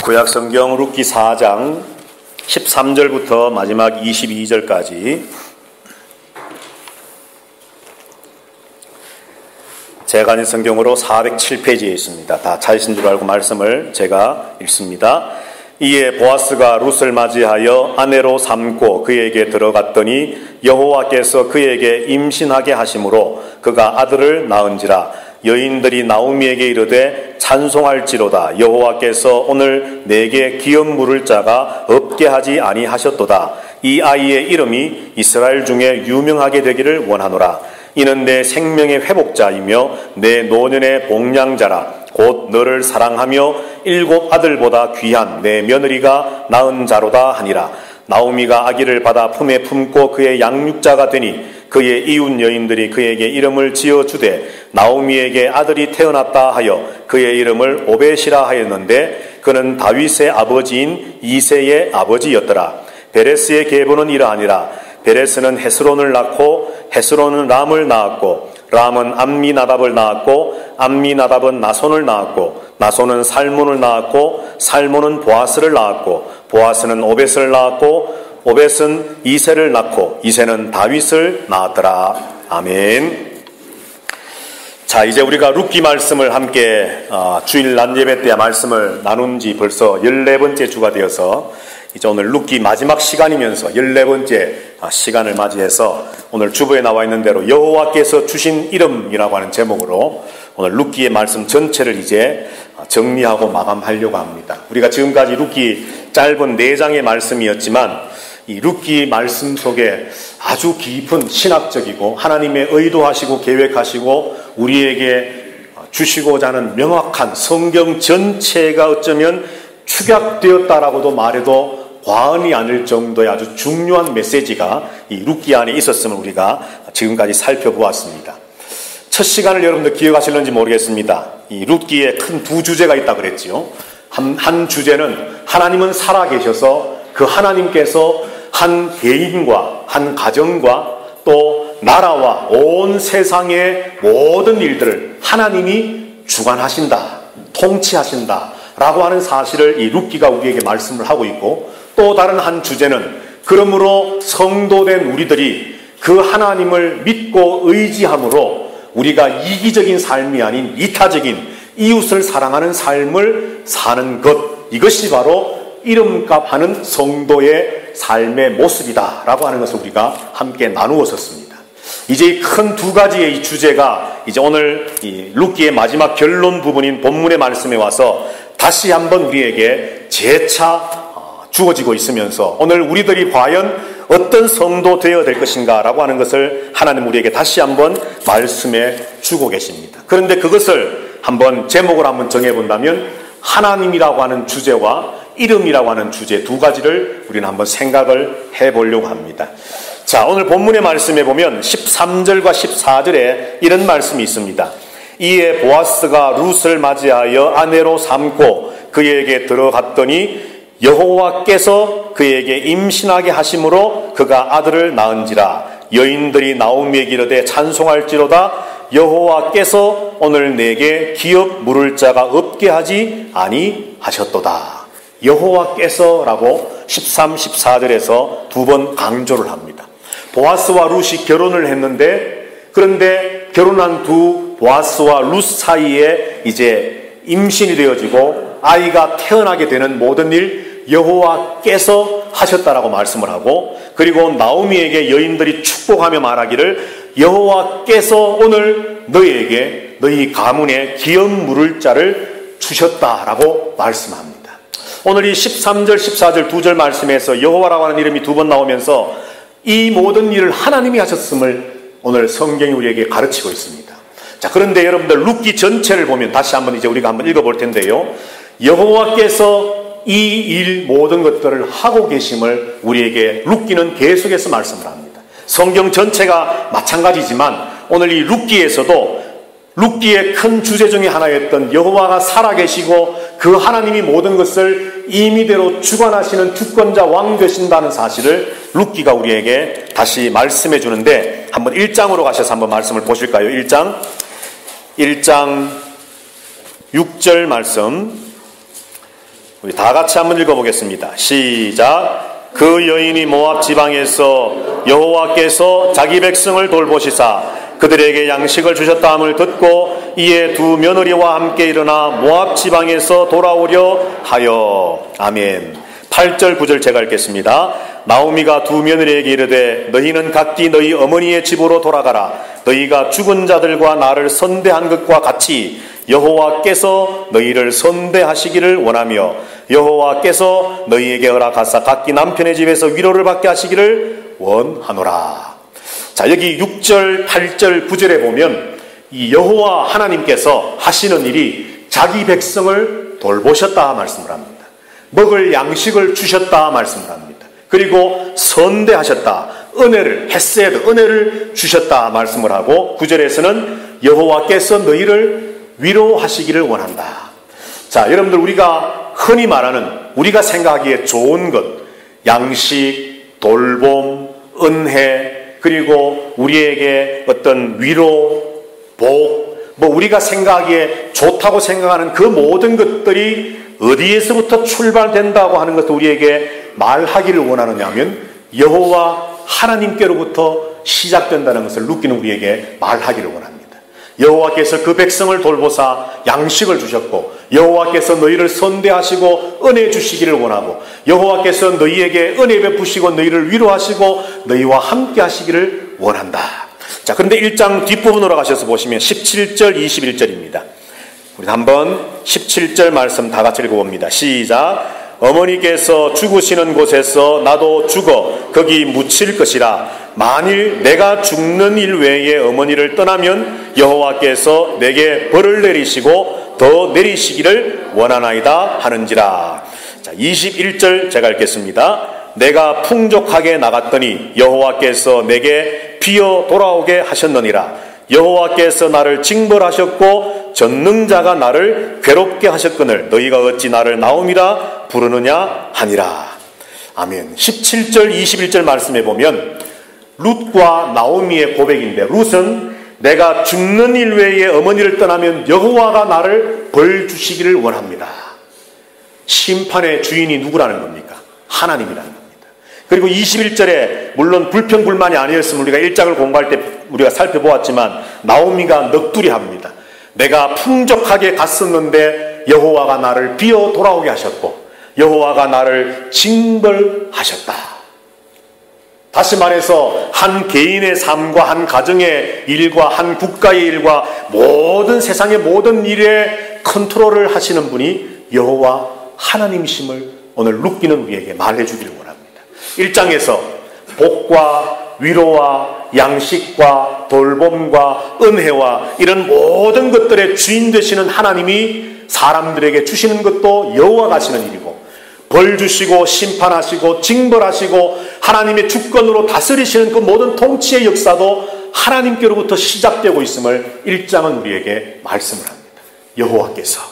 구약성경 룻기 4장 13절부터 마지막 22절까지 제가 가진 성경으로 407페이지에 있습니다. 다 찾으신 줄 알고 말씀을 제가 읽습니다. 이에 보아스가 룻을 맞이하여 아내로 삼고 그에게 들어갔더니 여호와께서 그에게 임신하게 하심으로 그가 아들을 낳은지라. 여인들이 나오미에게 이르되 찬송할지로다. 여호와께서 오늘 내게 기업 물을 자가 없게 하지 아니하셨도다. 이 아이의 이름이 이스라엘 중에 유명하게 되기를 원하노라. 이는 내 생명의 회복자이며 내 노년의 복량자라. 곧 너를 사랑하며 7 아들보다 귀한 내 며느리가 낳은 자로다 하니라. 나오미가 아기를 받아 품에 품고 그의 양육자가 되니 그의 이웃 여인들이 그에게 이름을 지어주되 나오미에게 아들이 태어났다 하여 그의 이름을 오벳이라 하였는데 그는 다윗의 아버지인 이새의 아버지였더라. 베레스의 계보는 이러하니라. 베레스는 헤스론을 낳고 헤스론은 람을 낳았고 람은 암미나답을 낳았고 암미나답은 나손을 낳았고 나손은 살몬을 낳았고 살몬은 보아스를 낳았고 보아스는 오벳을 낳았고 오벳은 이새를 낳고 이새는 다윗을 낳았더라. 아멘. 자, 이제 우리가 룻기 말씀을 함께 주일 낮 예배 때 말씀을 나눈 지 벌써 14번째 주가 되어서 이제 오늘 룻기 마지막 시간이면서 14번째 시간을 맞이해서 오늘 주보에 나와 있는 대로 여호와께서 주신 이름이라고 하는 제목으로 오늘 룻기의 말씀 전체를 이제 정리하고 마감하려고 합니다. 우리가 지금까지 룻기 짧은 4장의 말씀이었지만 이 룻기 말씀 속에 아주 깊은 신학적이고 하나님의 의도하시고 계획하시고 우리에게 주시고자 하는 명확한 성경 전체가 어쩌면 축약되었다라고도 말해도 과언이 아닐 정도의 아주 중요한 메시지가 이 룻기 안에 있었음을 우리가 지금까지 살펴보았습니다. 첫 시간을 여러분들 기억하실는지 모르겠습니다. 이 룻기에 큰 2 주제가 있다고 그랬지요. 한 주제는 하나님은 살아계셔서 그 하나님께서 한 개인과 한 가정과 또 나라와 온 세상의 모든 일들을 하나님이 주관하신다, 통치하신다 라고 하는 사실을 이 룻기가 우리에게 말씀을 하고 있고, 또 다른 한 주제는 그러므로 성도된 우리들이 그 하나님을 믿고 의지함으로 우리가 이기적인 삶이 아닌 이타적인 이웃을 사랑하는 삶을 사는 것, 이것이 바로 이름값 하는 성도의 삶의 모습이다 라고 하는 것을 우리가 함께 나누었었습니다. 이제 큰 2 가지의 이 주제가 이제 오늘 이 룻기의 마지막 결론 부분인 본문의 말씀에 와서 다시 한번 우리에게 재차 주어지고 있으면서 오늘 우리들이 과연 어떤 성도 되어야 될 것인가 라고 하는 것을 하나님 우리에게 다시 한번 말씀해 주고 계십니다. 그런데 그것을 한번 제목을 한번 정해본다면 하나님이라고 하는 주제와 이름이라고 하는 주제 2 가지를 우리는 한번 생각을 해보려고 합니다. 자, 오늘 본문의 말씀에 보면 13절과 14절에 이런 말씀이 있습니다. 이에 보아스가 룻을 맞이하여 아내로 삼고 그에게 들어갔더니 여호와께서 그에게 임신하게 하심으로 그가 아들을 낳은지라. 여인들이 나오미에게 이르되 찬송할지로다. 여호와께서 오늘 내게 기업 물을 자가 없게 하지 아니하셨도다. 여호와께서라고 13, 14절에서 2번 강조를 합니다. 보아스와 룻이 결혼을 했는데, 그런데 결혼한 보아스와 룻 사이에 이제 임신이 되어지고 아이가 태어나게 되는 모든 일 여호와께서 하셨다라고 말씀을 하고, 그리고 나오미에게 여인들이 축복하며 말하기를 여호와께서 오늘 너희에게 너희 가문에 기업 물을 자를 주셨다라고 말씀합니다. 오늘 이 13절, 14절 2절 말씀에서 여호와라고 하는 이름이 2번 나오면서 이 모든 일을 하나님이 하셨음을 오늘 성경이 우리에게 가르치고 있습니다. 자, 그런데 여러분들 룻기 전체를 보면 다시 한번 이제 우리가 한번 읽어볼 텐데요. 여호와께서 이 일 모든 것들을 하고 계심을 우리에게 룻기는 계속해서 말씀을 합니다. 성경 전체가 마찬가지지만 오늘 이 룻기에서도 룻기의 큰 주제 중에 하나였던 여호와가 살아계시고 그 하나님이 모든 것을 임의대로 주관하시는 주권자 왕 되신다는 사실을 룻기가 우리에게 다시 말씀해 주는데, 한번 1장으로 가셔서 한번 말씀을 보실까요? 1장 6절 말씀 우리 다 같이 한번 읽어보겠습니다. 시작. 그 여인이 모압 지방에서 여호와께서 자기 백성을 돌보시사 그들에게 양식을 주셨다함을 듣고 이에 두 며느리와 함께 일어나 모압 지방에서 돌아오려 하여. 아멘. 8절 9절 제가 읽겠습니다. 나오미가 두 며느리에게 이르되 너희는 각기 너희 어머니의 집으로 돌아가라. 너희가 죽은 자들과 나를 선대한 것과 같이 여호와께서 너희를 선대하시기를 원하며 여호와께서 너희에게 허락하사 각기 남편의 집에서 위로를 받게 하시기를 원하노라. 자, 여기 6절, 8절, 9절에 보면 이 여호와 하나님께서 하시는 일이 자기 백성을 돌보셨다 말씀을 합니다. 먹을 양식을 주셨다 말씀을 합니다. 그리고 선대하셨다. 은혜를, 헤세드, 은혜를 주셨다 말씀을 하고 9절에서는 여호와께서 너희를 위로하시기를 원한다. 자, 여러분들 우리가 흔히 말하는 우리가 생각하기에 좋은 것, 양식, 돌봄, 은혜, 그리고 우리에게 어떤 위로, 복, 우리가 생각하기에 좋다고 생각하는 그 모든 것들이 어디에서부터 출발된다고 하는 것을 우리에게 말하기를 원하느냐 하면 여호와 하나님께로부터 시작된다는 것을 루키는 우리에게 말하기를 원합니다. 여호와께서 그 백성을 돌보사 양식을 주셨고 여호와께서 너희를 선대하시고 은혜 주시기를 원하고 여호와께서 너희에게 은혜 베푸시고 너희를 위로하시고 너희와 함께 하시기를 원한다. 자, 그런데 1장 뒷부분으로 가셔서 보시면 17절 21절입니다. 우리 한번 17절 말씀 다 같이 읽어봅니다. 시작. 어머니께서 죽으시는 곳에서 나도 죽어 거기 묻힐 것이라. 만일 내가 죽는 일 외에 어머니를 떠나면 여호와께서 내게 벌을 내리시고 더 내리시기를 원하나이다 하는지라. 자, 21절 제가 읽겠습니다. 내가 풍족하게 나갔더니 여호와께서 내게 비어 돌아오게 하셨느니라. 여호와께서 나를 징벌하셨고 전능자가 나를 괴롭게 하셨거늘 너희가 어찌 나를 나옴이라 부르느냐 하니라. 아멘. 17절 21절 말씀해 보면 룻과 나오미의 고백인데, 룻은 내가 죽는 일 외에 어머니를 떠나면 여호와가 나를 벌 주시기를 원합니다. 심판의 주인이 누구라는 겁니까? 하나님이라는 겁니다. 그리고 21절에 물론 불평불만이 아니었으면 우리가 1장을 공부할 때 우리가 살펴보았지만 나오미가 넋두리 합니다. 내가 풍족하게 갔었는데 여호와가 나를 비어 돌아오게 하셨고 여호와가 나를 징벌하셨다. 다시 말해서 한 개인의 삶과 한 가정의 일과 한 국가의 일과 모든 세상의 모든 일에 컨트롤을 하시는 분이 여호와 하나님이심을 오늘 룻기는 우리에게 말해주기를 원합니다. 1장에서 복과 위로와 양식과 돌봄과 은혜와 이런 모든 것들의 주인 되시는 하나님이 사람들에게 주시는 것도 여호와가 하시는 일이고 벌 주시고 심판하시고 징벌하시고 하나님의 주권으로 다스리시는 그 모든 통치의 역사도 하나님께로부터 시작되고 있음을 1장은 우리에게 말씀을 합니다. 여호와께서.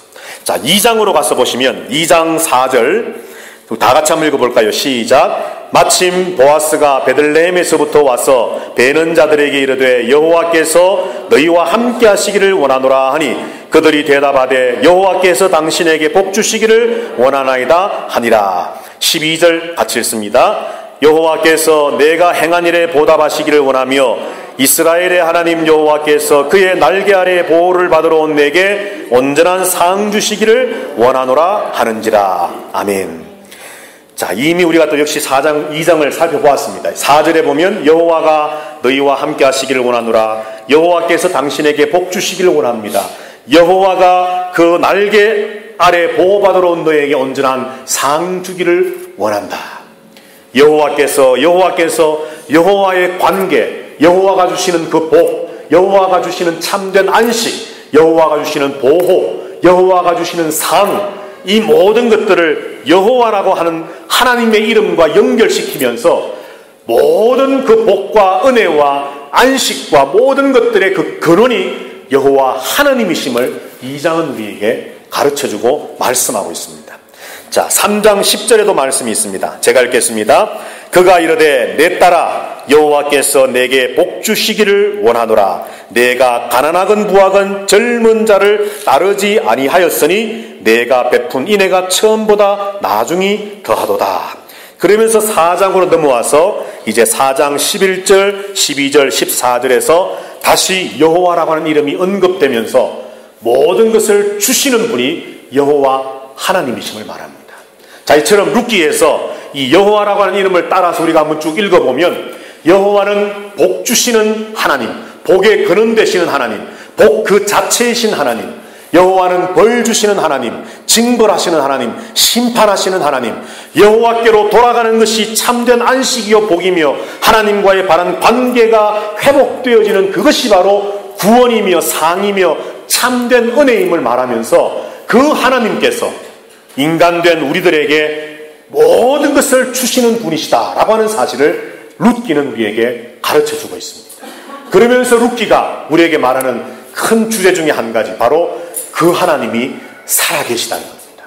자, 2장으로 가서 보시면 2장 4절 다 같이 한번 읽어볼까요? 시작. 마침 보아스가 베들레헴에서부터 와서 베는 자들에게 이르되 여호와께서 너희와 함께 하시기를 원하노라 하니 그들이 대답하되 여호와께서 당신에게 복 주시기를 원하나이다 하니라. 12절 같이 읽습니다. 여호와께서 내가 행한 일에 보답하시기를 원하며 이스라엘의 하나님 여호와께서 그의 날개 아래 보호를 받으러 온 내게 온전한 상 주시기를 원하노라 하는지라. 아멘. 자, 이미 우리가 또 역시 4장, 2장을 살펴보았습니다. 4절에 보면 여호와가 너희와 함께 하시기를 원하노라. 여호와께서 당신에게 복 주시기를 원합니다. 여호와가 그 날개 아래 보호받으러 온 너에게 온전한 상 주기를 원한다. 여호와께서 여호와의 관계, 여호와가 주시는 그 복, 여호와가 주시는 참된 안식, 여호와가 주시는 보호, 여호와가 주시는 상, 이 모든 것들을 여호와라고 하는 하나님의 이름과 연결시키면서 모든 그 복과 은혜와 안식과 모든 것들의 그 근원이 여호와 하나님이심을 2장은 우리에게 가르쳐주고 말씀하고 있습니다. 자, 3장 10절에도 말씀이 있습니다. 제가 읽겠습니다. 그가 이르되 내 딸아 여호와께서 내게 복 주시기를 원하노라. 내가 가난하건 부하건 젊은 자를 따르지 아니하였으니 내가 베푼 인애가 처음보다 나중이 더하도다. 그러면서 4장으로 넘어와서 이제 4장 11절, 12절, 14절에서 다시 여호와라고 하는 이름이 언급되면서 모든 것을 주시는 분이 여호와 하나님이심을 말합니다. 자, 이처럼 룻기에서 이 여호와라고 하는 이름을 따라서 우리가 한번 쭉 읽어보면 여호와는 복 주시는 하나님, 복의 근원 되시는 하나님, 복 그 자체이신 하나님, 여호와는 벌 주시는 하나님, 징벌하시는 하나님, 심판하시는 하나님, 여호와께로 돌아가는 것이 참된 안식이요 복이며 하나님과의 바른 관계가 회복되어지는 그것이 바로 구원이며 상이며 참된 은혜임을 말하면서 그 하나님께서 인간된 우리들에게 모든 것을 주시는 분이시다라고 하는 사실을 룻기는 우리에게 가르쳐주고 있습니다. 그러면서 룻기가 우리에게 말하는 큰 주제 중에 한 가지, 바로 그 하나님이 살아계시다는 겁니다.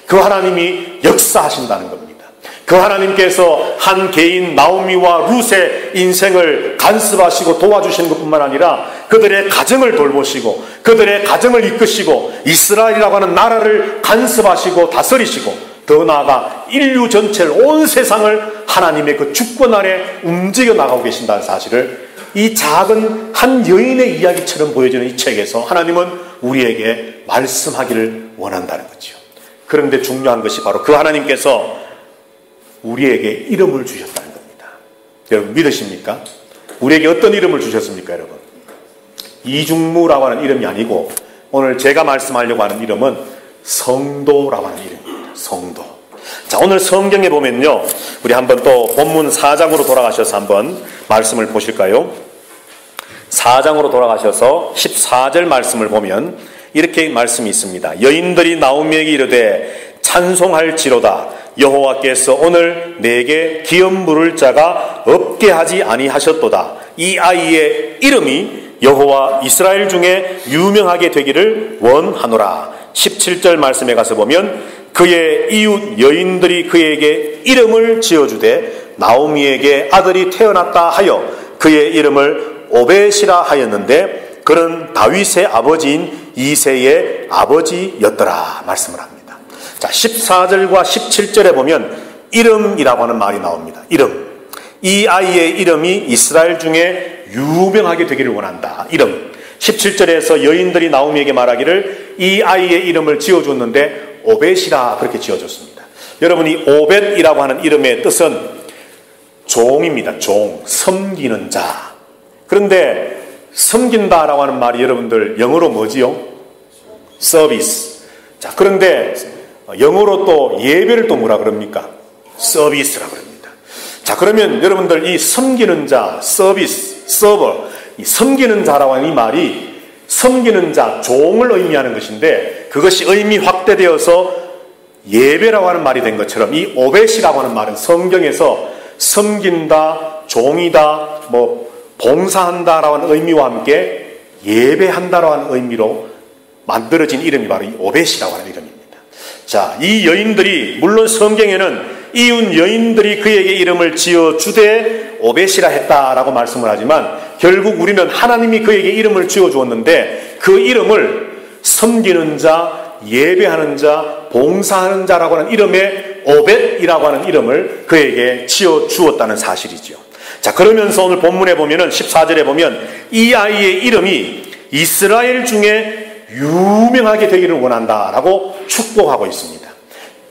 그 하나님이 역사하신다는 겁니다. 그 하나님께서 한 개인 나오미와 룻의 인생을 간섭하시고 도와주시는 것뿐만 아니라 그들의 가정을 돌보시고 그들의 가정을 이끄시고 이스라엘이라고 하는 나라를 간섭하시고 다스리시고 더 나아가 인류 전체를, 온 세상을 하나님의 그 주권 아래 움직여 나가고 계신다는 사실을 이 작은 한 여인의 이야기처럼 보여지는 이 책에서 하나님은 우리에게 말씀하기를 원한다는 거죠. 그런데 중요한 것이 바로 그 하나님께서 우리에게 이름을 주셨다는 겁니다. 여러분 믿으십니까? 우리에게 어떤 이름을 주셨습니까, 여러분? 이중무라고 하는 이름이 아니고 오늘 제가 말씀하려고 하는 이름은 성도라고 하는 이름입니다. 성도. 자, 오늘 성경에 보면요, 우리 한번 또 본문 4장으로 돌아가셔서 한번 말씀을 보실까요? 4장으로 돌아가셔서 14절 말씀을 보면 이렇게 말씀이 있습니다. 여인들이 나오미에게 이르되 찬송할지로다. 여호와께서 오늘 내게 기업 물을 자가 없게 하지 아니하셨도다. 이 아이의 이름이 여호와 이스라엘 중에 유명하게 되기를 원하노라. 17절 말씀에 가서 보면 그의 이웃 여인들이 그에게 이름을 지어주되 나오미에게 아들이 태어났다 하여 그의 이름을 오벳이라 하였는데 그는 다윗의 아버지인 이새의 아버지였더라 말씀을 합니다. 자, 14절과 17절에 보면 이름이라고 하는 말이 나옵니다. 이름. 이 아이의 이름이 이스라엘 중에 유명하게 되기를 원한다. 이름. 17절에서 여인들이 나오미에게 말하기를 이 아이의 이름을 지어줬는데 오벳이라 그렇게 지어줬습니다. 여러분, 이 오벳이라고 하는 이름의 뜻은 종입니다. 종, 섬기는 자. 그런데 섬긴다라고 하는 말이 여러분들 영어로 뭐지요? 서비스. 자, 그런데 영어로 또 예배를 또 뭐라 그럽니까? 서비스라고 합니다. 자, 그러면 여러분들 이 섬기는 자, 서비스, 서버, 이 섬기는 자라고 하는 이 말이 섬기는 자, 종을 의미하는 것인데 그것이 의미 확대되어서 예배라고 하는 말이 된 것처럼 이 오벳이라고 하는 말은 성경에서 섬긴다, 종이다, 봉사한다라고 하는 의미와 함께 예배한다라고 하는 의미로 만들어진 이름이 바로 이 오벳이라고 하는 이름입니다. 자, 이 여인들이, 물론 성경에는 이웃 여인들이 그에게 이름을 지어주되 오벳이라 했다라고 말씀을 하지만 결국 우리는 하나님이 그에게 이름을 지어주었는데 그 이름을 섬기는 자, 예배하는 자, 봉사하는 자라고 하는 이름의 오벳이라고 하는 이름을 그에게 지어주었다는 사실이죠. 자, 그러면서 오늘 본문에 보면은 14절에 보면 이 아이의 이름이 이스라엘 중에 유명하게 되기를 원한다라고 축복하고 있습니다.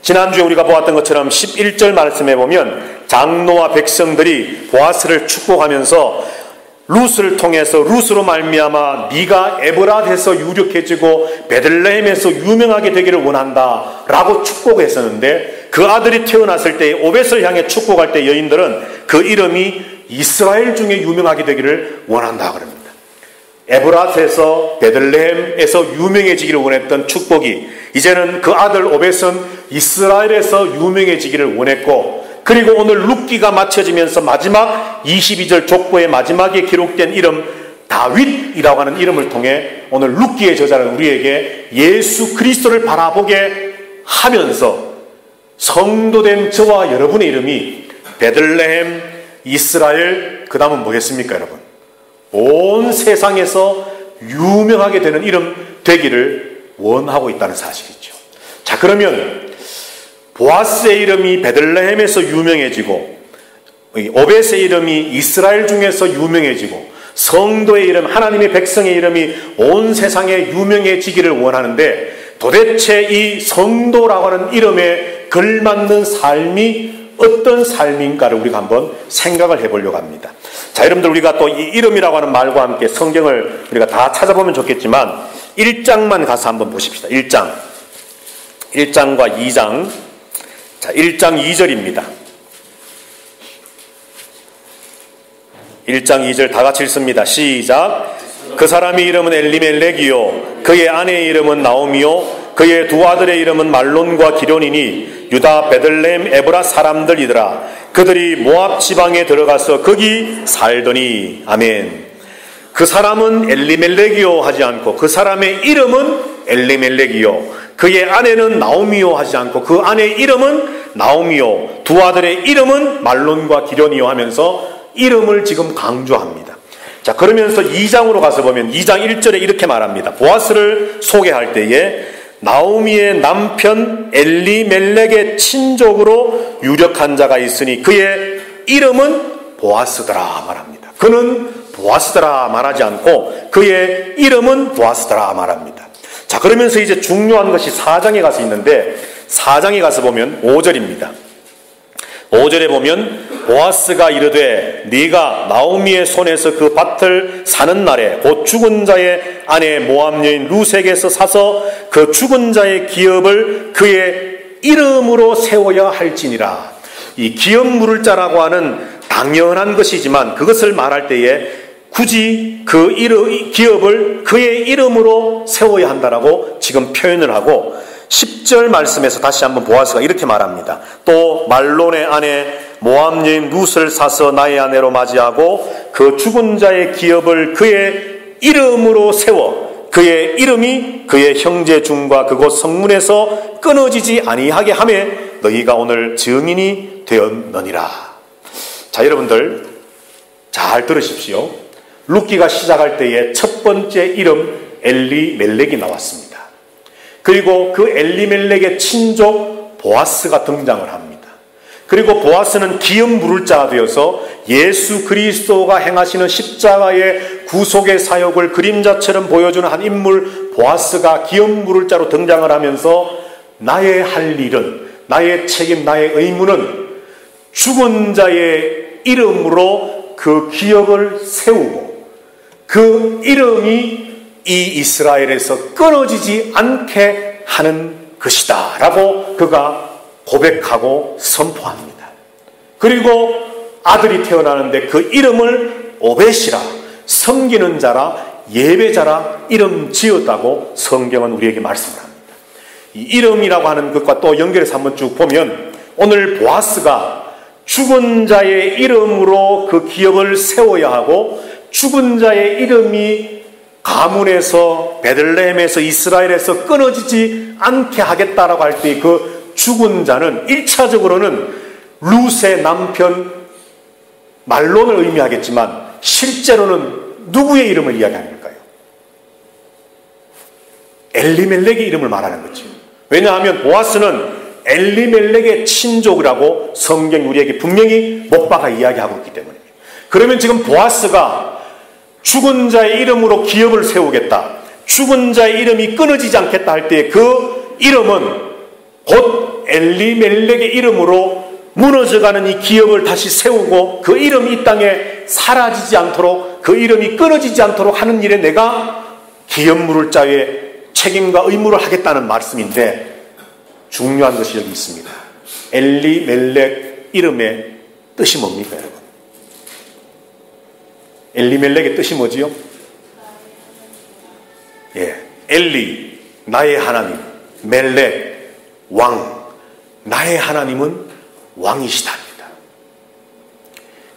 지난주에 우리가 보았던 것처럼 11절 말씀에 보면 장로와 백성들이 보아스를 축복하면서 룻을 통해서 룻으로 말미암아 네가 에브랏에서 유력해지고 베들레헴에서 유명하게 되기를 원한다라고 축복했었는데 그 아들이 태어났을 때 오벳을 향해 축복할 때 여인들은 그 이름이 이스라엘 중에 유명하게 되기를 원한다 그럽니다. 에브랏에서 베들레헴에서 유명해지기를 원했던 축복이 이제는 그 아들 오벳은 이스라엘에서 유명해지기를 원했고, 그리고 오늘 룻기가 마쳐지면서 마지막 22절 족보의 마지막에 기록된 이름 다윗이라고 하는 이름을 통해 오늘 룻기의 저자는 우리에게 예수 그리스도를 바라보게 하면서 성도된 저와 여러분의 이름이 베들레헴, 이스라엘, 그 다음은 뭐겠습니까 여러분? 온 세상에서 유명하게 되는 이름 되기를 원하고 있다는 사실이죠. 자, 그러면 보아스의 이름이 베들레헴에서 유명해지고 오벳의 이름이 이스라엘 중에서 유명해지고 성도의 이름, 하나님의 백성의 이름이 온 세상에 유명해지기를 원하는데, 도대체 이 성도라고 하는 이름에 걸맞는 삶이 어떤 삶인가를 우리가 한번 생각을 해보려고 합니다. 자, 여러분들, 우리가 또 이 이름이라고 하는 말과 함께 성경을 우리가 다 찾아보면 좋겠지만 1장만 가서 한번 보십시다. 1장과 2장. 자, 1장 2절입니다. 1장 2절 다 같이 읽습니다. 시작. 그 사람의 이름은 엘리멜렉이요 그의 아내의 이름은 나오미요 그의 두 아들의 이름은 말론과 기련이니 유다 베들레헴 에브라 사람들이더라. 그들이 모압 지방에 들어가서 거기 살더니. 아멘. 그 사람은 엘리멜렉이요 하지 않고 그 사람의 이름은 엘리멜렉이요 그의 아내는 나오미요 하지 않고 그 아내의 이름은 나오미요 두 아들의 이름은 말론과 기련이요 하면서 이름을 지금 강조합니다. 자, 그러면서 2장으로 가서 보면 2장 1절에 이렇게 말합니다. 보아스를 소개할 때에 나오미의 남편 엘리멜렉의 친족으로 유력한 자가 있으니 그의 이름은 보아스더라 말합니다. 그는 보아스더라 말하지 않고 그의 이름은 보아스더라 말합니다. 자, 그러면서 이제 중요한 것이 4장에 가서 있는데 4장에 가서 보면 5절입니다. 5절에 보면 보아스가 이르되 네가 나오미의 손에서 그 밭을 사는 날에 곧 죽은 자의 아내 모압 여인 룻에게서 사서 그 죽은 자의 기업을 그의 이름으로 세워야 할지니라. 이 기업 물을 자라고 하는 당연한 것이지만 그것을 말할 때에 굳이 그 기업을 그의 이름으로 세워야 한다라고 지금 표현을 하고 10절 말씀에서 다시 한번 보아스가 이렇게 말합니다. 또 말론의 아내 모압 여인 룻을 사서 나의 아내로 맞이하고 그 죽은 자의 기업을 그의 이름으로 세워 그의 이름이 그의 형제 중과 그곳 성문에서 끊어지지 아니하게 하며 너희가 오늘 증인이 되었느니라. 자, 여러분들 잘 들으십시오. 룻기가 시작할 때에 첫 번째 이름 엘리멜렉이 나왔습니다. 그리고 그 엘리멜렉의 친족 보아스가 등장을 합니다. 그리고 보아스는 기업 물을 자가 되어서 예수 그리스도가 행하시는 십자가의 구속의 사역을 그림자처럼 보여주는 한 인물 보아스가 기업 물을 자로 등장을 하면서 나의 할 일은, 나의 책임, 나의 의무는 죽은 자의 이름으로 그 기업을 세우고 그 이름이 이 이스라엘에서 끊어지지 않게 하는 것이다 라고 그가 고백하고 선포합니다. 그리고 아들이 태어나는데 그 이름을 오벳이라, 섬기는 자라, 예배자라 이름 지었다고 성경은 우리에게 말씀을 합니다. 이 이름이라고 하는 것과 또 연결해서 한번 쭉 보면 오늘 보아스가 죽은 자의 이름으로 그 기업을 세워야 하고 죽은 자의 이름이 가문에서 베들레헴에서 이스라엘에서 끊어지지 않게 하겠다라고 할 때 그 죽은 자는 1차적으로는 룻의 남편 말론을 의미하겠지만 실제로는 누구의 이름을 이야기하는 걸까요? 엘리멜렉의 이름을 말하는 거죠. 왜냐하면 보아스는 엘리멜렉의 친족이라고 성경이 우리에게 분명히 못 박아 이야기하고 있기 때문입니다. 그러면 지금 보아스가 죽은 자의 이름으로 기업을 세우겠다, 죽은 자의 이름이 끊어지지 않겠다 할 때 그 이름은 곧 엘리멜렉의 이름으로 무너져가는 이 기업을 다시 세우고 그 이름이 이 땅에 사라지지 않도록, 그 이름이 끊어지지 않도록 하는 일에 내가 기업 물을 자의 책임과 의무를 하겠다는 말씀인데, 중요한 것이 여기 있습니다. 엘리멜렉 이름의 뜻이 뭡니까, 여러분? 엘리멜렉의 뜻이 뭐지요? 예, 엘리, 나의 하나님, 멜렉, 왕, 나의 하나님은 왕이시답니다.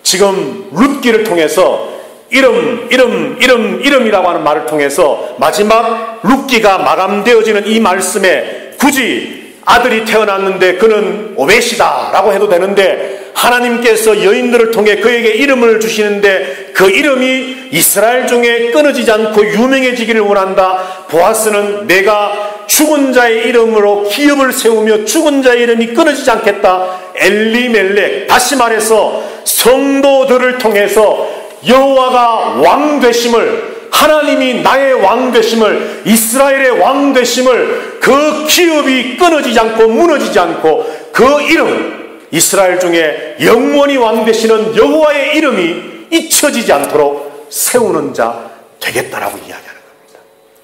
지금 룻기를 통해서 이름이라고 하는 말을 통해서 마지막 룻기가 마감되어지는 이 말씀에 굳이 아들이 태어났는데 그는 오벳이다 라고 해도 되는데, 하나님께서 여인들을 통해 그에게 이름을 주시는데 그 이름이 이스라엘 중에 끊어지지 않고 유명해지기를 원한다. 보아스는 내가 죽은 자의 이름으로 기업을 세우며 죽은 자의 이름이 끊어지지 않겠다. 엘리멜렉, 다시 말해서 성도들을 통해서 여호와가 왕 되심을, 하나님이 나의 왕 되심을, 이스라엘의 왕 되심을, 그 기업이 끊어지지 않고 무너지지 않고 그 이름, 이스라엘 중에 영원히 왕 되시는 여호와의 이름이 잊혀지지 않도록 세우는 자 되겠다라고 이야기하는 겁니다.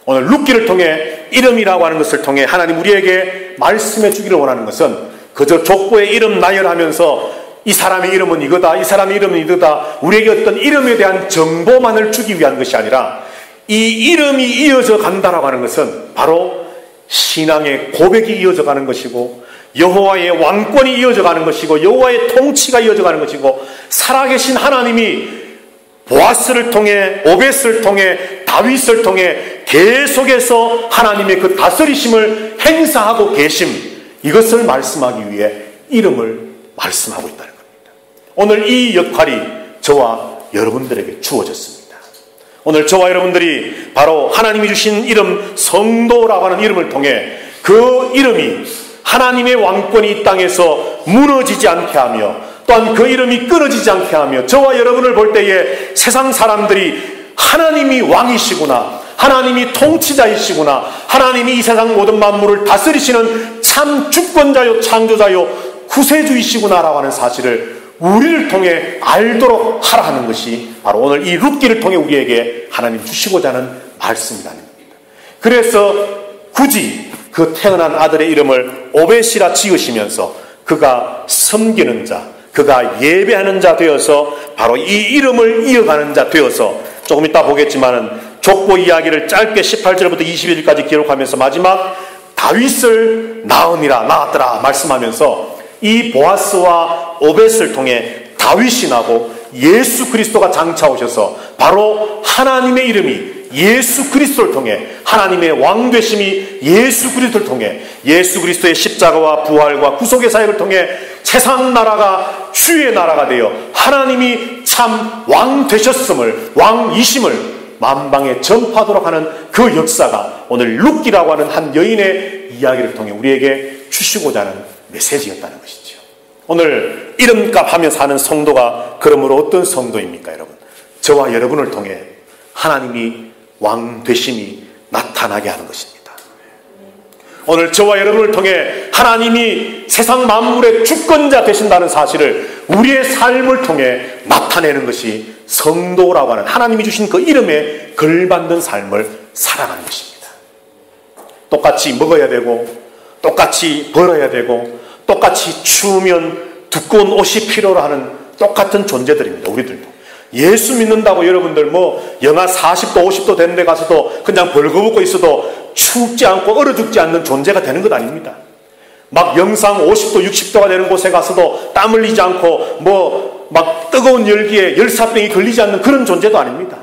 오늘 룻기를 통해 이름이라고 하는 것을 통해 하나님 우리에게 말씀해 주기를 원하는 것은 그저 족보의 이름 나열하면서 이 사람의 이름은 이거다, 이 사람의 이름은 이거다, 우리에게 어떤 이름에 대한 정보만을 주기 위한 것이 아니라 이 이름이 이어져 간다라고 하는 것은 바로 신앙의 고백이 이어져 가는 것이고 여호와의 왕권이 이어져 가는 것이고 여호와의 통치가 이어져 가는 것이고 살아계신 하나님이 보아스를 통해 오벳을 통해 다윗을 통해 계속해서 하나님의 그 다스리심을 행사하고 계심, 이것을 말씀하기 위해 이름을 말씀하고 있다는 겁니다. 오늘 이 역할이 저와 여러분들에게 주어졌습니다. 오늘 저와 여러분들이 바로 하나님이 주신 이름 성도라고 하는 이름을 통해 그 이름이 하나님의 왕권이 이 땅에서 무너지지 않게 하며 또한 그 이름이 끊어지지 않게 하며 저와 여러분을 볼 때에 세상 사람들이 하나님이 왕이시구나, 하나님이 통치자이시구나, 하나님이 이 세상 모든 만물을 다스리시는 참 주권자요 창조자요 구세주이시구나라고 하는 사실을 우리를 통해 알도록 하라 하는 것이 바로 오늘 이 룻기를 통해 우리에게 하나님 주시고자 하는 말씀이라는 겁니다. 그래서 굳이 그 태어난 아들의 이름을 오벳이라 지으시면서 그가 섬기는 자, 그가 예배하는 자 되어서 바로 이 이름을 이어가는 자 되어서 조금 이따 보겠지만은 족보 이야기를 짧게 18절부터 21절까지 기록하면서 마지막 다윗을 낳았더라 말씀하면서 이 보아스와 오벳을 통해 다윗이 나고 예수 그리스도가 장차오셔서 바로 하나님의 이름이 예수 그리스도를 통해 하나님의 왕 되심이 예수 그리스도를 통해 예수 그리스도의 십자가와 부활과 구속의 사역을 통해 세상 나라가 주의 나라가 되어 하나님이 참 왕 되셨음을, 왕이심을 만방에 전파하도록 하는 그 역사가 오늘 룻기라고 하는 한 여인의 이야기를 통해 우리에게 주시고자 하는 메시지였다는 것이죠. 오늘 이름값 하며 사는 성도가 그러므로 어떤 성도입니까, 여러분? 저와 여러분을 통해 하나님이 왕 되심이 나타나게 하는 것입니다. 오늘 저와 여러분을 통해 하나님이 세상 만물의 주권자 되신다는 사실을 우리의 삶을 통해 나타내는 것이 성도라고 하는 하나님이 주신 그 이름에 걸맞는 삶을 살아가는 것입니다. 똑같이 먹어야 되고 똑같이 벌어야 되고 똑같이 추우면 두꺼운 옷이 필요로 하는 똑같은 존재들입니다. 우리들도. 예수 믿는다고 여러분들 뭐 영하 40도 50도 되는 데 가서도 그냥 벌거벗고 있어도 춥지 않고 얼어 죽지 않는 존재가 되는 것 아닙니다. 막 영상 50도 60도가 되는 곳에 가서도 땀 흘리지 않고 뭐 막 뜨거운 열기에 열사병이 걸리지 않는 그런 존재도 아닙니다.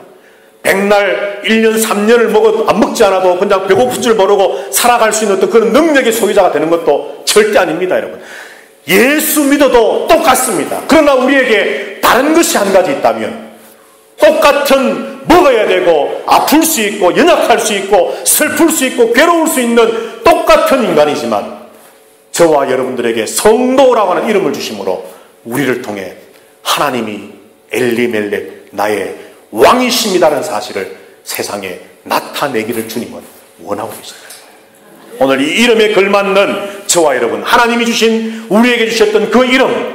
백날 1년 3년을 안 먹지 않아도 그냥 배고플 줄 모르고 살아갈 수 있는 어떤 그런 능력의 소유자가 되는 것도 절대 아닙니다, 여러분. 예수 믿어도 똑같습니다. 그러나 우리에게 다른 것이 한 가지 있다면 똑같은 먹어야 되고 아플 수 있고 연약할 수 있고 슬플 수 있고 괴로울 수 있는 똑같은 인간이지만 저와 여러분들에게 성도라고 하는 이름을 주심으로 우리를 통해 하나님이 엘리멜렉 나의 왕이십니다라는 사실을 세상에 나타내기를 주님은 원하고 계십니다. 오늘 이 이름에 걸맞는 저와 여러분, 하나님이 주신 우리에게 주셨던 그 이름,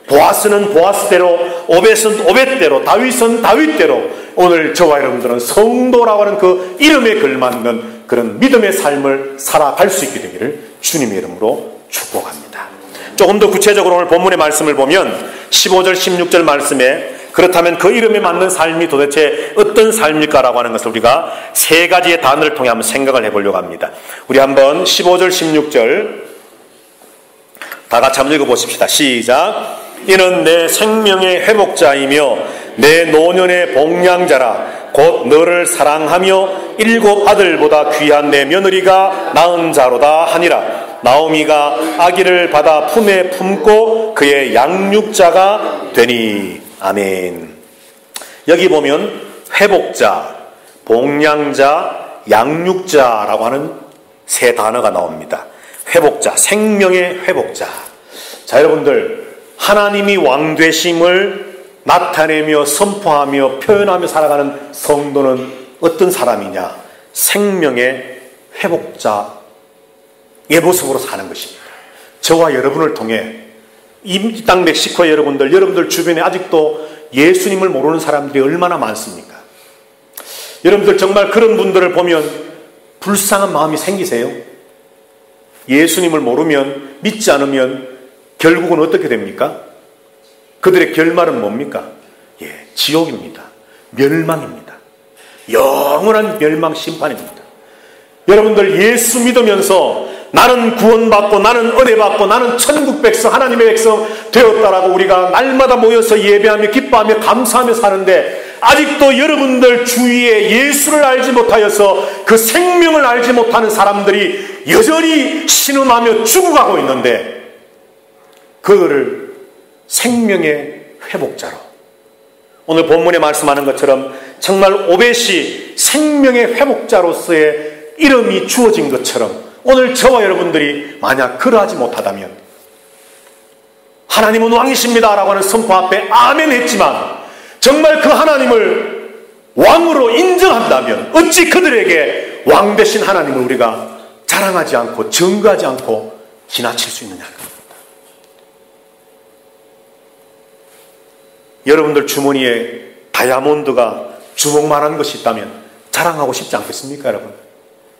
보아스는 보아스대로, 오벳은 오벳대로, 다윗은 다윗대로 오늘 저와 여러분들은 성도라고 하는 그 이름에 걸맞는 그런 믿음의 삶을 살아갈 수 있게 되기를 주님의 이름으로 축복합니다. 조금 더 구체적으로 오늘 본문의 말씀을 보면 15절 16절 말씀에 그렇다면 그 이름에 맞는 삶이 도대체 어떤 삶일까라고 하는 것을 우리가 세 가지의 단어를 통해 한번 생각을 해보려고 합니다. 우리 한번 15절 16절 다 같이 한번 읽어보십시다. 시작. 이는 내 생명의 회복자이며 내 노년의 복량자라. 곧 너를 사랑하며 7 아들보다 귀한 내 며느리가 낳은 자로다 하니라. 나오미가 아기를 받아 품에 품고 그의 양육자가 되니. 아멘. 여기 보면 회복자, 복량자, 양육자라고 하는 세 단어가 나옵니다. 회복자, 생명의 회복자. 자, 여러분들, 하나님이 왕 되심을 나타내며 선포하며 표현하며 살아가는 성도는 어떤 사람이냐? 생명의 회복자의 모습으로 사는 것입니다. 저와 여러분을 통해 이 땅 멕시코의 여러분들 주변에 아직도 예수님을 모르는 사람들이 얼마나 많습니까? 여러분들 정말 그런 분들을 보면 불쌍한 마음이 생기세요? 예수님을 모르면, 믿지 않으면 결국은 어떻게 됩니까? 그들의 결말은 뭡니까? 지옥입니다. 멸망입니다. 영원한 멸망 심판입니다. 여러분들 예수 믿으면서 나는 구원받고 나는 은혜받고 나는 천국 백성 하나님의 백성 되었다라고 우리가 날마다 모여서 예배하며 기뻐하며 감사하며 사는데 아직도 여러분들 주위에 예수를 알지 못하여서 그 생명을 알지 못하는 사람들이 여전히 신음하며 죽어가고 있는데 그거를 생명의 회복자로 오늘 본문에 말씀하는 것처럼 정말 오벳이 생명의 회복자로서의 이름이 주어진 것처럼 오늘 저와 여러분들이 만약 그러하지 못하다면 하나님은 왕이십니다 라고 하는 선포 앞에 아멘 했지만 정말 그 하나님을 왕으로 인정한다면 어찌 그들에게 왕 되신 하나님을 우리가 자랑하지 않고 증거하지 않고 지나칠 수 있느냐. 여러분들 주머니에 다이아몬드가 주먹만한 것이 있다면 자랑하고 싶지 않겠습니까, 여러분?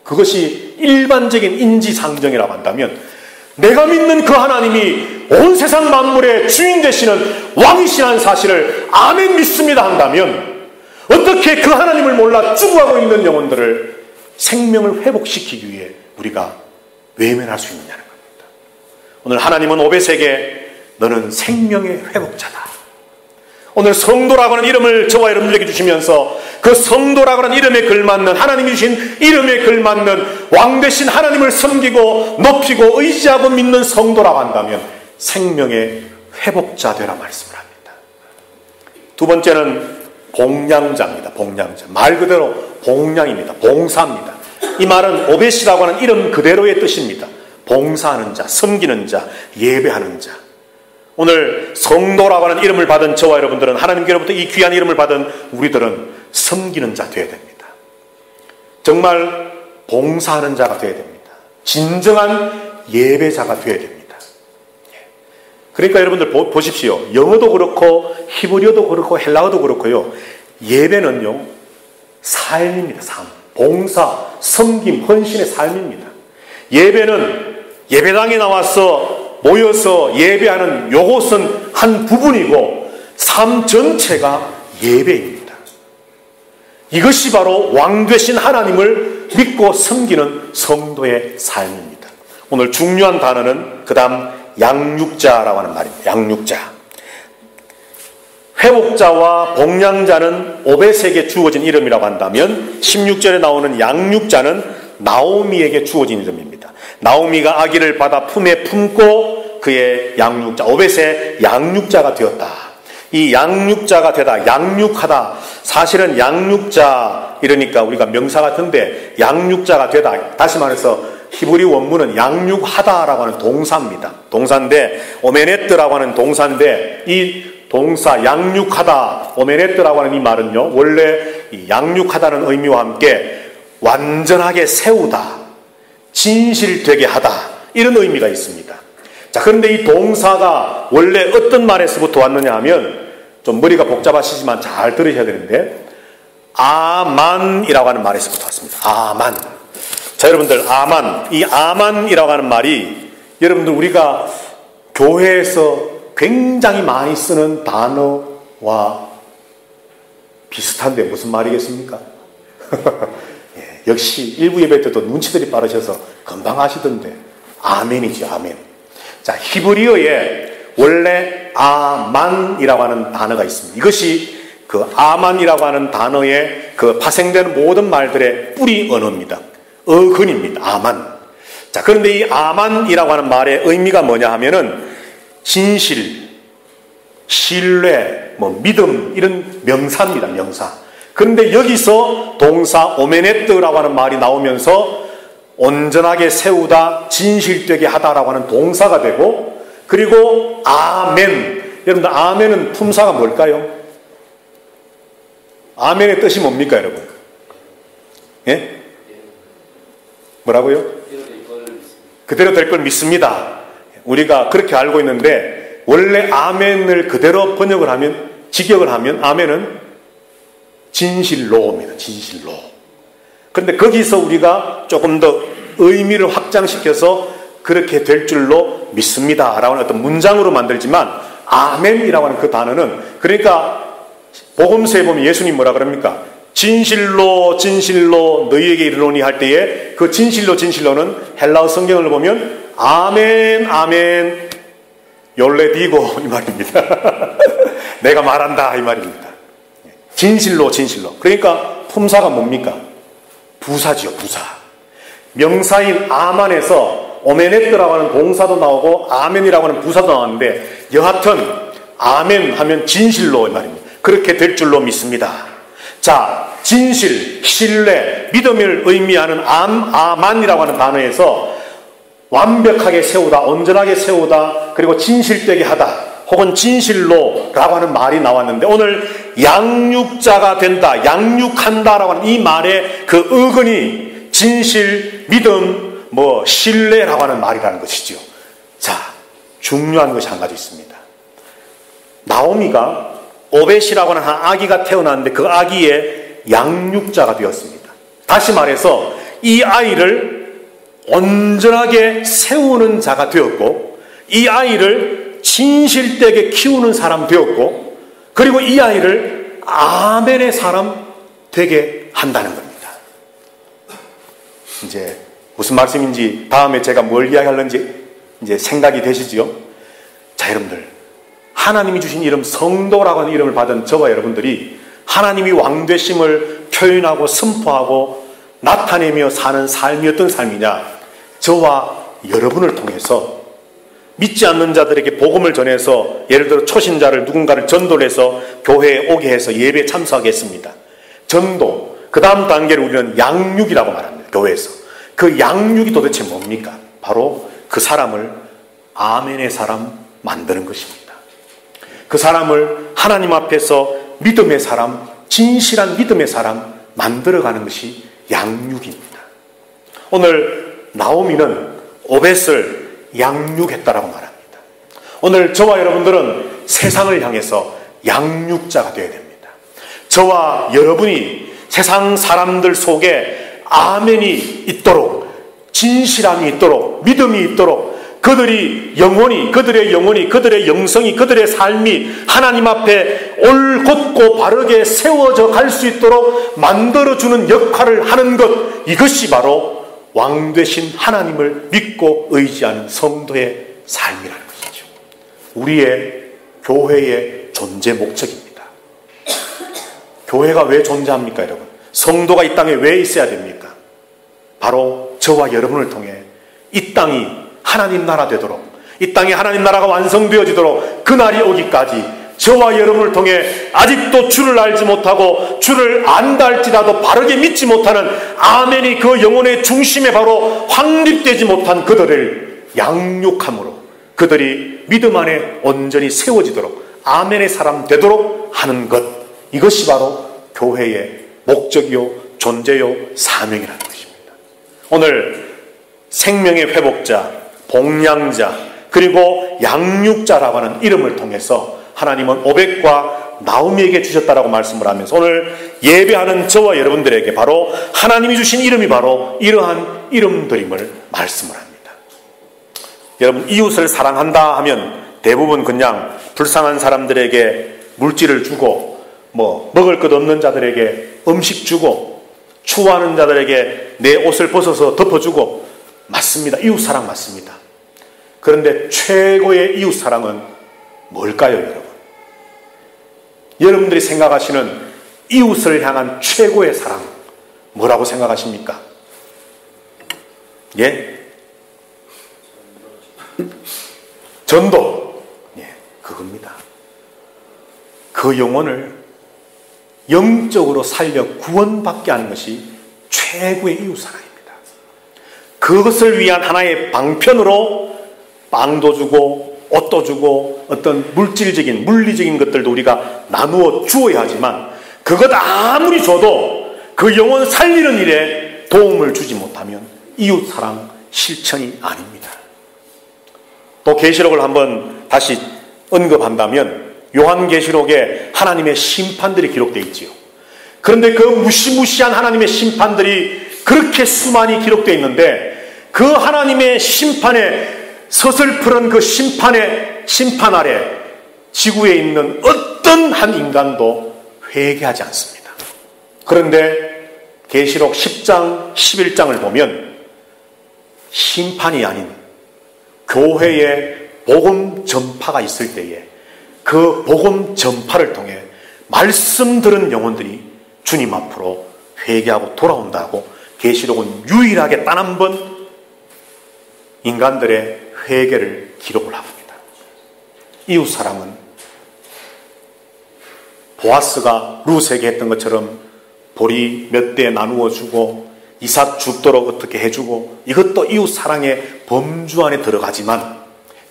그것이 일반적인 인지상정이라고 한다면 내가 믿는 그 하나님이 온 세상 만물의 주인 되시는 왕이시라는 사실을 아멘 믿습니다 한다면 어떻게 그 하나님을 몰라 죽어가고 있는 영혼들을 생명을 회복시키기 위해 우리가 외면할 수 있느냐는 겁니다. 오늘 하나님은 오벳에게 너는 생명의 회복자다. 오늘 성도라고 하는 이름을 저와 여러분들에게 주시면서 그 성도라고 하는 이름에 걸맞는 하나님이 주신 이름에 걸맞는 왕 되신 하나님을 섬기고 높이고 의지하고 믿는 성도라고 한다면 생명의 회복자 되라 말씀을 합니다. 두 번째는 봉양자입니다. 봉양자. 말 그대로 봉양입니다. 봉사입니다. 이 말은 오벳이라고 하는 이름 그대로의 뜻입니다. 봉사하는 자, 섬기는 자, 예배하는 자. 오늘 성도라고 하는 이름을 받은 저와 여러분들은 하나님께로부터 이 귀한 이름을 받은 우리들은 섬기는 자 되어야 됩니다. 정말 봉사하는 자가 되어야 됩니다. 진정한 예배자가 되어야 됩니다. 그러니까 여러분들 보십시오. 영어도 그렇고 히브리어도 그렇고 헬라어도 그렇고요. 예배는요. 삶입니다. 삶. 봉사, 섬김, 헌신의 삶입니다. 예배는 예배당에 나와서 모여서 예배하는 요것은 한 부분이고 삶 전체가 예배입니다. 이것이 바로 왕 되신 하나님을 믿고 섬기는 성도의 삶입니다. 오늘 중요한 단어는 그 다음 양육자라고 하는 말입니다. 양육자. 회복자와 봉양자는 오벳에게 주어진 이름이라고 한다면 16절에 나오는 양육자는 나오미에게 주어진 이름입니다. 나오미가 아기를 받아 품에 품고 그의 양육자, 오벳의 양육자가 되었다. 이 양육자가 되다, 양육하다. 사실은 양육자 이러니까 우리가 명사 같은데 양육자가 되다. 다시 말해서 히브리 원문은 양육하다라고 하는 동사입니다. 동사인데 오메네트라고 하는 동사인데 이 동사 양육하다, 오메네트라고 하는 이 말은요. 원래 이 양육하다는 의미와 함께 완전하게 세우다, 진실되게 하다 이런 의미가 있습니다. 자, 그런데 이 동사가 원래 어떤 말에서부터 왔느냐 하면 좀 머리가 복잡하시지만 잘 들으셔야 되는데 아만이라고 하는 말에서부터 왔습니다. 아만. 자, 여러분들 아만, 이 아만이라고 하는 말이 여러분들 우리가 교회에서 굉장히 많이 쓰는 단어와 비슷한데 무슨 말이겠습니까? 역시 일부 예배 때도 눈치들이 빠르셔서 금방 하시던데 아멘이지 아멘. 자, 히브리어에 원래 아만이라고 하는 단어가 있습니다. 이것이 그 아만이라고 하는 단어에 그 파생되는 모든 말들의 뿌리 언어입니다. 어근입니다. 아만. 자, 그런데 이 아만이라고 하는 말의 의미가 뭐냐 하면은 진실, 신뢰, 믿음 이런 명사입니다. 명사. 그런데 여기서 동사 오메네트라고 하는 말이 나오면서 온전하게 세우다, 진실되게 하다라고 하는 동사가 되고, 그리고 아멘. 여러분들 아멘은 품사가 뭘까요? 아멘의 뜻이 뭡니까 여러분? 예? 뭐라고요? 그대로 될 걸 믿습니다. 우리가 그렇게 알고 있는데 원래 아멘을 그대로 번역을 하면, 직역을 하면 아멘은 진실로입니다. 진실로. 그런데 거기서 우리가 조금 더 의미를 확장시켜서 그렇게 될 줄로 믿습니다 라고 하는 어떤 문장으로 만들지만, 아멘이라고 하는 그 단어는, 그러니까 복음서에 보면 예수님 뭐라 그럽니까? 진실로 진실로 너희에게 이르노니 할 때에 그 진실로 진실로는 헬라어 성경을 보면 아멘 아멘 열레디고 이 말입니다. 내가 말한다 이 말입니다. 진실로 진실로. 그러니까 품사가 뭡니까? 부사지요. 부사. 명사인 아만에서 오메네트라고 하는 동사도 나오고 아멘이라고 하는 부사도 나왔는데, 여하튼 아멘 하면 진실로 이 말입니다. 그렇게 될 줄로 믿습니다. 자, 진실, 신뢰, 믿음을 의미하는 아만이라고 하는 단어에서 완벽하게 세우다, 온전하게 세우다, 그리고 진실되게 하다, 혹은 진실로라고 하는 말이 나왔는데, 오늘 양육자가 된다, 양육한다라고 하는 이 말의 그 어근이 진실, 믿음, 신뢰라고 하는 말이라는 것이죠. 자, 중요한 것이 한 가지 있습니다. 나오미가 오벳이라고 하는 한 아기가 태어났는데 그 아기의 양육자가 되었습니다. 다시 말해서 이 아이를 온전하게 세우는 자가 되었고, 이 아이를 진실되게 키우는 사람 되었고, 그리고 이 아이를 아멘의 사람 되게 한다는 겁니다. 이제 무슨 말씀인지 다음에 제가 뭘 이야기하는지 이제 생각이 되시죠? 자, 여러분들, 하나님이 주신 이름 성도라고 하는 이름을 받은 저와 여러분들이 하나님이 왕되심을 표현하고 선포하고 나타내며 사는 삶이 어떤 삶이냐? 저와 여러분을 통해서 믿지 않는 자들에게 복음을 전해서, 예를 들어 초신자를 누군가를 전도를 해서 교회에 오게 해서 예배에 참석하게 했습니다. 전도. 그 다음 단계를 우리는 양육이라고 말합니다. 교회에서. 그 양육이 도대체 뭡니까? 바로 그 사람을 아멘의 사람 만드는 것입니다. 그 사람을 하나님 앞에서 믿음의 사람, 진실한 믿음의 사람 만들어가는 것이 양육입니다. 오늘 나오미는 오벳을 양육했다라고 말합니다. 오늘 저와 여러분들은 세상을 향해서 양육자가 되어야 됩니다. 저와 여러분이 세상 사람들 속에 아멘이 있도록, 진실함이 있도록, 믿음이 있도록, 그들의 영혼이, 그들의 영성이, 그들의 삶이 하나님 앞에 올곧고 바르게 세워져 갈 수 있도록 만들어주는 역할을 하는 것, 이것이 바로 왕 되신 하나님을 믿고 의지하는 성도의 삶이라는 것이죠. 우리의 교회의 존재 목적입니다. 교회가 왜 존재합니까, 여러분? 성도가 이 땅에 왜 있어야 됩니까? 바로 저와 여러분을 통해 이 땅이 하나님 나라 되도록, 이 땅에 하나님 나라가 완성되어지도록 그날이 오기까지 저와 여러분을 통해 아직도 주를 알지 못하고 주를 안다 할지라도 바르게 믿지 못하는 아멘이 그 영혼의 중심에 바로 확립되지 못한 그들을 양육함으로 그들이 믿음 안에 온전히 세워지도록 아멘의 사람 되도록 하는 것, 이것이 바로 교회의 목적이요 존재요 사명이라는 것입니다. 오늘 생명의 회복자, 복량자, 그리고 양육자라고 하는 이름을 통해서 하나님은 오벳과 나오미에게 주셨다라고 말씀을 하면서 오늘 예배하는 저와 여러분들에게 바로 하나님이 주신 이름이 바로 이러한 이름들임을 말씀을 합니다. 여러분, 이웃을 사랑한다 하면 대부분 그냥 불쌍한 사람들에게 물질을 주고, 먹을 것 없는 자들에게 음식 주고, 추워하는 자들에게 내 옷을 벗어서 덮어주고, 맞습니다. 이웃사랑 맞습니다. 그런데 최고의 이웃사랑은 뭘까요, 여러분? 여러분들이 생각하시는 이웃을 향한 최고의 사랑, 뭐라고 생각하십니까? 예? 전도. 예, 그겁니다. 그 영혼을 영적으로 살려 구원받게 하는 것이 최고의 이웃사랑입니다. 그것을 위한 하나의 방편으로 빵도 주고 옷도 주고 어떤 물질적인 물리적인 것들도 우리가 나누어 주어야 하지만 그것 아무리 줘도 그 영혼 살리는 일에 도움을 주지 못하면 이웃사랑 실천이 아닙니다. 또 계시록을 한번 다시 언급한다면 요한계시록에 하나님의 심판들이 기록되어 있지요. 그런데 그 무시무시한 하나님의 심판들이 그렇게 수많이 기록되어 있는데 그 하나님의 심판에 서슬프른 그 심판 아래 지구에 있는 어떤 한 인간도 회개하지 않습니다. 그런데 계시록 10장, 11장을 보면 심판이 아닌 교회의 복음 전파가 있을 때에 그 복음 전파를 통해 말씀 들은 영혼들이 주님 앞으로 회개하고 돌아온다고 계시록은 유일하게 단 한 번 인간들의 회개를 기록을 합니다. 이웃사랑은 보아스가 룻에게 했던 것처럼 보리 몇 대 나누어 주고 이삭 죽도록 어떻게 해주고 이것도 이웃사랑의 범주 안에 들어가지만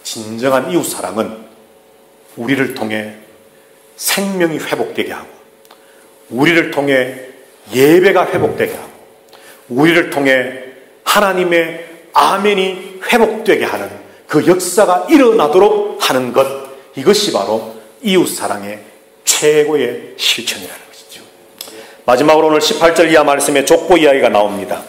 진정한 이웃사랑은 우리를 통해 생명이 회복되게 하고 우리를 통해 예배가 회복되게 하고 우리를 통해 하나님의 아멘이 회복되게 하는 그 역사가 일어나도록 하는 것, 이것이 바로 이웃사랑의 최고의 실천이라는 것이죠. 마지막으로 오늘 18절 이하 말씀에 족보 이야기가 나옵니다.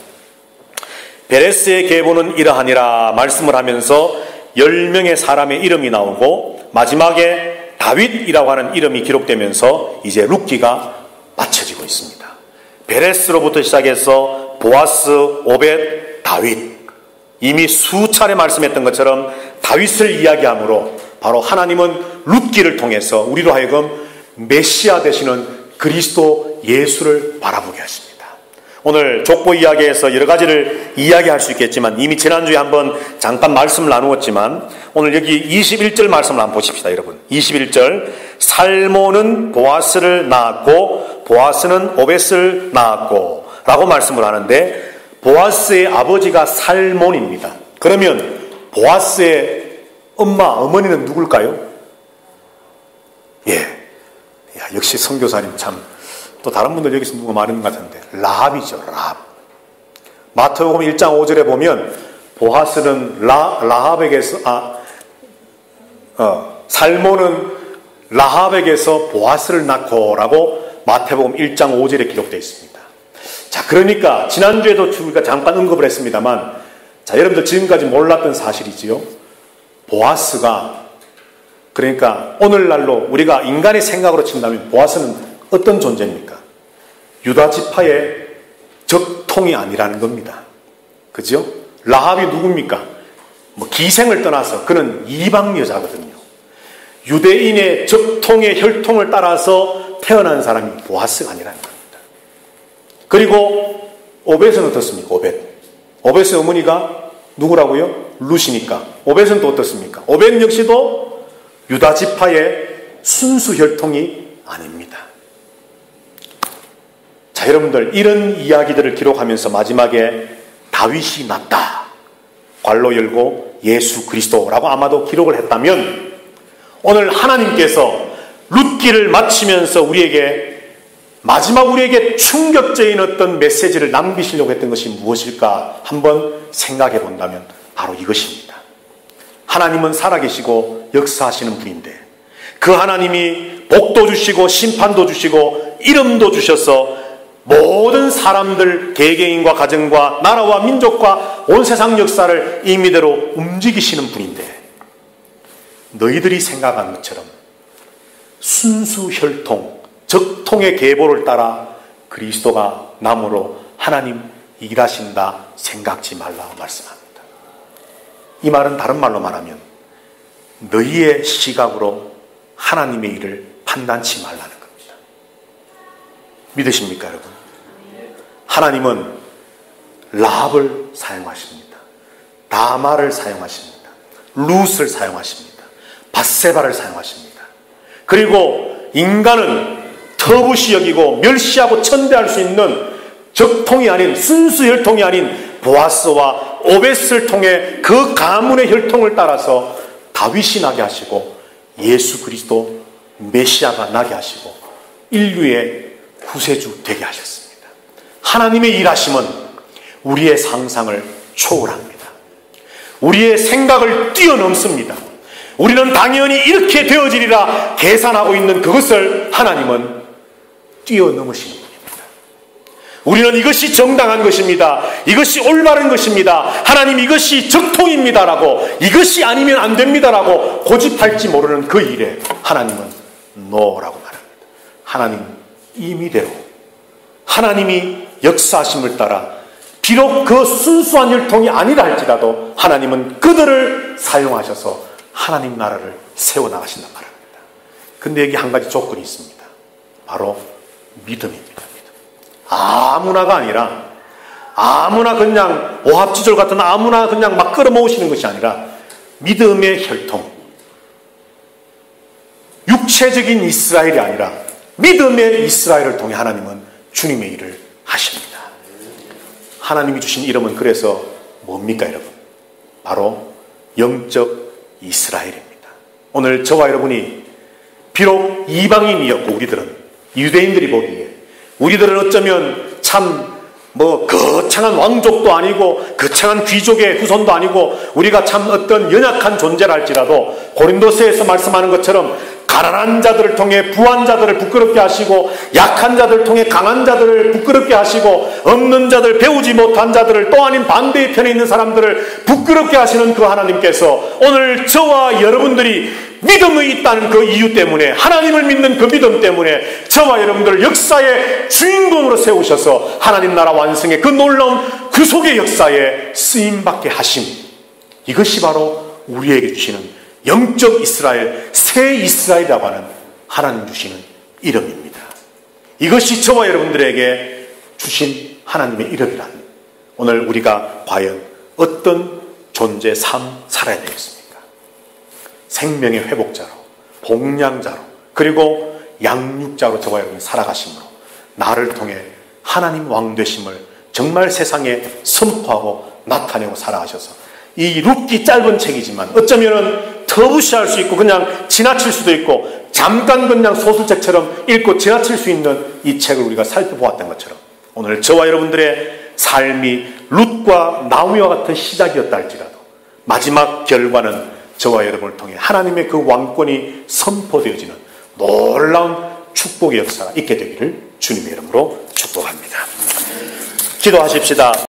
베레스의 계보는 이러하니라 말씀을 하면서 10명의 사람의 이름이 나오고 마지막에 다윗이라고 하는 이름이 기록되면서 이제 룻기가 맞춰지고 있습니다. 베레스로부터 시작해서 보아스, 오벳, 다윗, 이미 수차례 말씀했던 것처럼 다윗을 이야기하므로 바로 하나님은 룻기를 통해서 우리로 하여금 메시아 되시는 그리스도 예수를 바라보게 하십니다. 오늘 족보 이야기에서 여러 가지를 이야기할 수 있겠지만 이미 지난주에 한번 잠깐 말씀을 나누었지만 오늘 여기 21절 말씀을 한번 보십시다. 여러분 21절 살몬은 보아스를 낳았고 보아스는 오벳을 낳았고 라고 말씀을 하는데 보아스의 아버지가 살몬입니다. 그러면 보아스의 어머니는 누굴까요? 역시 선교사님 참 또 다른 분들 여기서 누가 말하는 것 같은데 라합이죠. 라합. 마태복음 1장 5절에 보면 보아스는 라합에게서 살몬은 라합에게서 보아스를 낳고라고 마태복음 1장 5절에 기록되어 있습니다. 자, 그러니까 지난주에도 우리가 잠깐 언급을 했습니다만 자, 여러분들 지금까지 몰랐던 사실이지요. 보아스가 그러니까 오늘날로 우리가 인간의 생각으로 친다면 보아스는 어떤 존재입니까? 유다 지파의 적통이 아니라는 겁니다. 그죠? 라합이 누굽니까? 기생을 떠나서 그는 이방 여자거든요. 유대인의 적통의 혈통을 따라서 태어난 사람이 보아스가 아니라는 겁니다. 그리고 오벳은 어떻습니까? 오벳의 어머니가 누구라고요? 룻이니까. 오벳은 또 어떻습니까? 오벳 역시도 유다 지파의 순수 혈통이 아닙니다. 자, 여러분들 이런 이야기들을 기록하면서 마지막에 다윗이 낫다 괄호 열고 예수 그리스도라고 아마도 기록을 했다면 오늘 하나님께서 룻기를 마치면서 우리에게 충격적인 어떤 메시지를 남기시려고 했던 것이 무엇일까 한번 생각해 본다면 바로 이것입니다. 하나님은 살아계시고 역사하시는 분인데 그 하나님이 복도 주시고 심판도 주시고 이름도 주셔서 모든 사람들, 개개인과 가정과 나라와 민족과 온 세상 역사를 임의대로 움직이시는 분인데 너희들이 생각한 것처럼 순수 혈통, 적통의 계보를 따라 그리스도가 남으로 하나님 일하신다 생각지 말라 말씀합니다. 이 말은 다른 말로 말하면 너희의 시각으로 하나님의 일을 판단치 말라는 겁니다. 믿으십니까, 여러분? 하나님은 라합을 사용하십니다. 다마를 사용하십니다. 룻을 사용하십니다. 밧세바를 사용하십니다. 그리고 인간은 터부시 여기고 멸시하고 천대할 수 있는 적통이 아닌 순수 혈통이 아닌 보아스와 오벳을 통해 그 가문의 혈통을 따라서 다윗이 나게 하시고 예수 그리스도 메시아가 나게 하시고 인류의 구세주 되게 하셨습니다. 하나님의 일하심은 우리의 상상을 초월합니다. 우리의 생각을 뛰어넘습니다. 우리는 당연히 이렇게 되어지리라 계산하고 있는 그것을 하나님은 뛰어넘으시는 분입니다. 우리는 이것이 정당한 것입니다. 이것이 올바른 것입니다. 하나님 이것이 적통입니다라고, 이것이 아니면 안 됩니다라고 고집할지 모르는 그 일에 하나님은 노라고 말합니다. 하나님 임의대로 하나님이 역사하심을 따라 비록 그 순수한 혈통이 아니라 할지라도 하나님은 그들을 사용하셔서 하나님 나라를 세워나가신단 말입니다. 근데 여기 한 가지 조건이 있습니다. 바로 믿음입니다. 아무나가 아니라 아무나 그냥 오합지졸 같은 아무나 그냥 막 끌어모으시는 것이 아니라 믿음의 혈통, 육체적인 이스라엘이 아니라 믿음의 이스라엘을 통해 하나님은 주님의 일을 하십니다. 하나님이 주신 이름은 그래서 뭡니까 여러분? 바로 영적 이스라엘입니다. 오늘 저와 여러분이 비록 이방인이었고 우리들은 유대인들이 보기에 우리들은 어쩌면 참 거창한 왕족도 아니고 거창한 귀족의 후손도 아니고 우리가 참 어떤 연약한 존재라 할지라도 고린도서에서 말씀하는 것처럼 가난한 자들을 통해 부한 자들을 부끄럽게 하시고 약한 자들을 통해 강한 자들을 부끄럽게 하시고 없는 자들, 배우지 못한 자들을 또 아닌 반대의 편에 있는 사람들을 부끄럽게 하시는 그 하나님께서 오늘 저와 여러분들이 믿음이 있다는 그 이유 때문에, 하나님을 믿는 그 믿음 때문에 저와 여러분들을 역사의 주인공으로 세우셔서 하나님 나라 완성의 그 놀라운 구속의 역사에 쓰임받게 하심, 이것이 바로 우리에게 주시는 영적 이스라엘, 새 이스라엘이라고 하는 하나님 주시는 이름입니다. 이것이 저와 여러분들에게 주신 하나님의 이름이란, 오늘 우리가 과연 어떤 존재 삶 살아야 되겠습니까? 생명의 회복자로, 복량자로, 그리고 양육자로 저와 여러분이 살아가심으로 나를 통해 하나님 왕 되심을 정말 세상에 선포하고 나타내고 살아가셔서 이 룻기 짧은 책이지만 어쩌면 터부시할 수 있고 그냥 지나칠 수도 있고 잠깐 그냥 소설책처럼 읽고 지나칠 수 있는 이 책을 우리가 살펴보았던 것처럼 오늘 저와 여러분들의 삶이 룻과 나오미와 같은 시작이었다 할지라도 마지막 결과는 저와 여러분을 통해 하나님의 그 왕권이 선포되어지는 놀라운 축복의 역사가 있게 되기를 주님의 이름으로 축복합니다. 기도하십시다.